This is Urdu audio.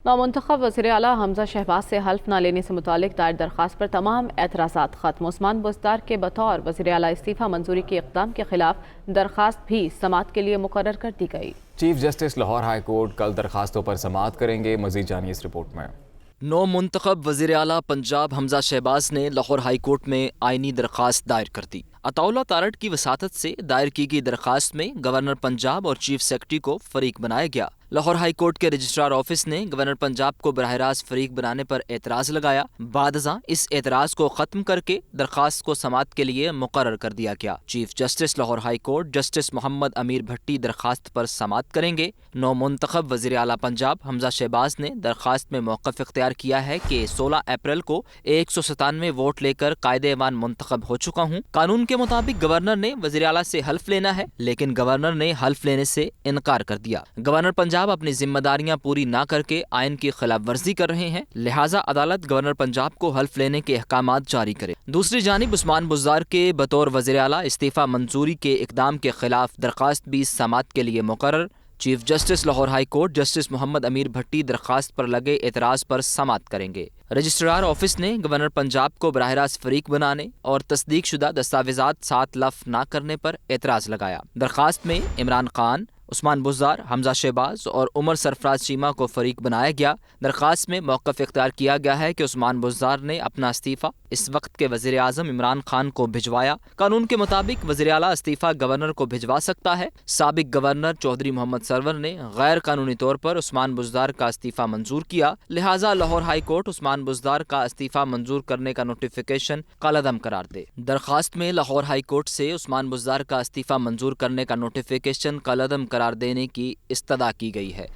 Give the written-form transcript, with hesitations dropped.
نومنتخب وزیر اعلیٰ حمزہ شہباز سے حلف نہ لینے سے متعلق دائر درخواست پر تمام اعتراضات ختم۔ عثمان بزدار کے بطور وزیر اعلیٰ استعفیٰ منظوری کے اقدام کے خلاف درخواست بھی سماعت کے لیے مقرر کر دی گئی۔ Chief justice Lahore high court کل درخواستوں پر سماعت کریں گے۔ مزید جانیے اس رپورٹ میں۔ نو منتخب وزیر اعلیٰ پنجاب حمزہ شہباز نے لاہور ہائی کورٹ میں آئینی درخواست دائر کر دی۔ اطاولہ تارڑ کی وساطت سے دائر کی گئی درخواست میں گورنر پنجاب اور چیف سیکرٹری کو فریق بنایا گیا۔ لاہور ہائی کورٹ کے رجسٹرار آفس نے گورنر پنجاب کو براہ راست فریق بنانے پر اعتراض لگایا۔ بعد ازاں اس اعتراض کو ختم کر کے درخواست کو سماعت کے لیے مقرر کر دیا گیا۔ Chief justice Lahore high court justice Muhammad Ameer Bhatti درخواست پر سماعت کریں گے۔ نو منتخب وزیر اعلیٰ پنجاب حمزہ شہباز نے درخواست میں موقف اختیار کیا ہے کہ 16 اپریل کو 197 ووٹ لے کر قائد ایوان منتخب ہو چکا ہوں۔ قانون کے مطابق گورنر نے وزیر اعلیٰ سے حلف لینا ہے، لیکن گورنر نے حلف لینے سے انکار کر دیا۔ گورنر پنجاب اپنی ذمہ داریاں پوری نہ کر کے آئین کی خلاف ورزی کر رہے ہیں، لہٰذا عدالت گورنر پنجاب کو حلف لینے کے احکامات جاری کرے۔ دوسری جانب عثمان بزدار کے بطور وزیر اعلیٰ استعفیٰ منظوری کے اقدام کے خلاف درخواست بھی سماعت کے لیے مقرر۔ Chief justice Lahore high court justice Muhammad Ameer Bhatti درخواست پر لگے اعتراض پر سماعت کریں گے۔ رجسٹرار آفس نے گورنر پنجاب کو براہ راست فریق بنانے اور تصدیق شدہ دستاویزات ساتھ لفظ نہ کرنے پر اعتراض لگایا۔ درخواست میں عمران خان، عثمان بزدار، حمزہ شہباز اور عمر سرفراز چیمہ کو فریق بنایا گیا۔ درخواست میں موقف اختیار کیا گیا ہے کہ عثمان بزدار نے اپنا استعفیٰ اس وقت کے وزیر اعظم عمران خان کو بھجوایا۔ قانون کے مطابق وزیر اعلیٰ استعفیٰ گورنر کو بھجوا سکتا ہے۔ سابق گورنر چودھری محمد سرور نے غیر قانونی طور پر عثمان بزدار کا استعفیٰ منظور کیا، لہٰذا لاہور ہائی کورٹ عثمان بزدار کا استعفیٰ منظور کرنے کا نوٹیفیکیشن کالعدم قرار دے۔ درخواست میں لاہور ہائی کورٹ سے عثمان بزدار کا استعفیٰ منظور کرنے کا نوٹیفیکیشن کالعدم قرار دینے کی استدعا کی گئی ہے۔